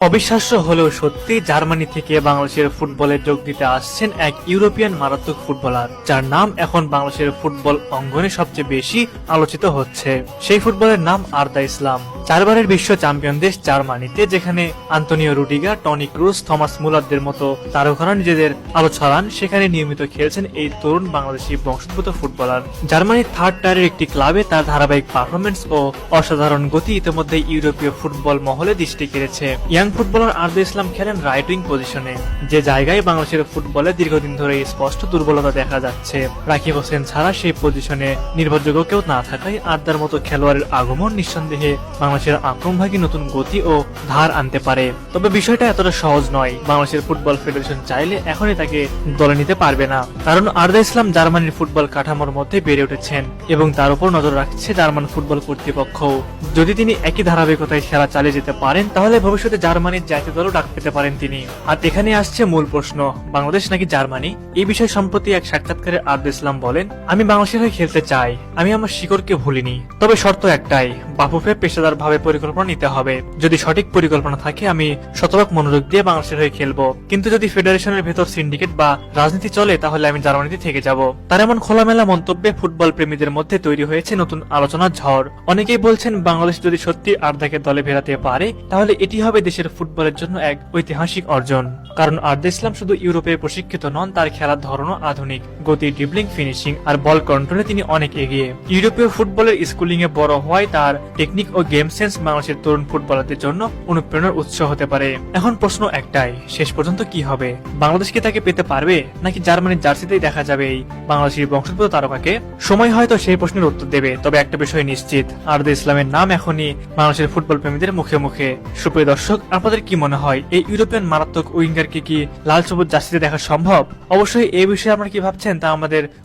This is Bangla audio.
অবিশ্বাস্য হলেও সত্যি জার্মানি থেকে বাংলাদেশের ফুটবলে যোগ দিতে আসছেন এক ইউরোপিয়ান মারাত্মক ফুটবলার, যার নাম এখন বাংলাদেশের ফুটবল অঙ্গনে সবচেয়ে বেশি আলোচিত হচ্ছে। সেই ফুটবলের নাম আরদা ইসলাম। 4 বারের বিশ্ব চ্যাম্পিয়ন দেশ জার্মানিতে, যেখানে Antonio Rudiger, Toni Kroos, Thomas মুলারদের মতো তারকারা নিজেদের আলো ছড়ান, সেখানে নিয়মিত খেলছেন এই তরুণ বাংলাদেশি বংশোদ্ভূত ফুটবলার। জার্মানির থার্ড টায়ারের একটি ক্লাবে তার ধারাবাহিক পারফরমেন্স ও অসাধারণ গতি ইতিমধ্যে ইউরোপীয় ফুটবল মহলে দৃষ্টি কেড়েছে। ইয়াং ফুটবলার আরদা ইসলাম খেলেন রাইট উইং পজিশনে, যে জায়গায় বাংলাদেশের ফুটবলে দীর্ঘদিন ধরে স্পষ্ট দুর্বলতা দেখা যাচ্ছে। রাকিব হোসেন ছাড়া সেই পজিশনে নির্ভরযোগ্য কেউ না থাকায় আরদার মতো খেলোয়াড়ের আগমন নিঃসন্দেহে বাংলাদেশের আক্রমণভাগী নতুন গতি ও ধার আনতে পারে। তবে বিষয়টা এতটা সহজ নয়। বাংলাদেশের ফুটবল ফেডারেশন চাইলে এখনই তাকে দলে নিতে পারবে না, কারণ আরদা ইসলাম জার্মানির ফুটবল কাঠামোর মধ্যে বেড়ে উঠেছেন এবং তার উপর নজর রাখছে জার্মান ফুটবল কর্তৃপক্ষ। যদি তিনি একই ধারাবাহিকতায় খেলা চালিয়ে যেতে পারেন, তাহলে ভবিষ্যতে জার্মানির জাতীয় দলও ডাক পেতে পারেন তিনি। আর এখানে আসছে মূল প্রশ্ন, বাংলাদেশ নাকি জার্মানি? এই বিষয়ে সম্প্রতি এক সাক্ষাৎকারে আরদা ইসলাম বলেন, আমি বাংলাদেশের হয়ে খেলতে চাই, আমি আমার শিকড়কে ভুলিনি, তবে শর্ত একটাই, বাফুফে পেশাদার ভাবে পরিকল্পনা নিতে হবে। যদি সঠিক পরিকল্পনা থাকে আমি শতভাগ মনোযোগ দিয়ে বাংলাদেশের হয়ে খেলবো, কিন্তু যদি ফেডারেশনের ভেতর সিন্ডিকেট বা রাজনীতি চলে তাহলে আমি জার্মানিতে থেকে যাব। তার এমন খোলামেলা মন্তব্যে ফুটবল প্রেমীদের মধ্যে তৈরি হয়েছে নতুন আলোচনার ঝড়। অনেকেই বলছেন বাংলাদেশ যদি সত্যি আরদাকে দলে ফেরাতে পারে, তাহলে এটি হবে দেশের ফুটবলের জন্য এক ঐতিহাসিক অর্জন। কারণ আরদা ইসলাম শুধু ইউরোপে প্রশিক্ষিত নন, তার খেলার ধরনও আধুনিক। গতি, ড্রিবলিং, ফিনিশিং আর বল কন্ট্রোলে তিনি অনেক এগিয়ে। ইউরোপীয় ফুটবলের স্কুলিং এ বড় হওয়ায় তার টেকনিক ও গেম সেন্স বাংলাদেশের তরুণ ফুটবলারদের জন্য অনুপ্রেরণার উৎস হতে পারে। এখন প্রশ্ন একটাই, শেষ পর্যন্ত কি হবে? বাংলাদেশ কি তাকে পেতে পারবে, নাকি জার্মানির জার্সিতেই দেখা যাবে এই বাংলাদেশি বংশোদ্ভূত তারকাকে? সময় হয়তো সেই প্রশ্নের উত্তর দেবে, তবে একটা বিষয় নিশ্চিত, আরদা ইসলামের নাম এখনই বাংলাদেশের ফুটবল প্রেমীদের মুখে মুখে। সুপ্রিয় দর্শক, আপনাদের কি মনে হয় এই ইউরোপিয়ান মারাত্মক উইঙ্গারকে কি লাল সবুজ জার্সিতে দেখা সম্ভব? অবশ্যই এই বিষয়ে আপনারা কি ভাবছেন তা আমাদের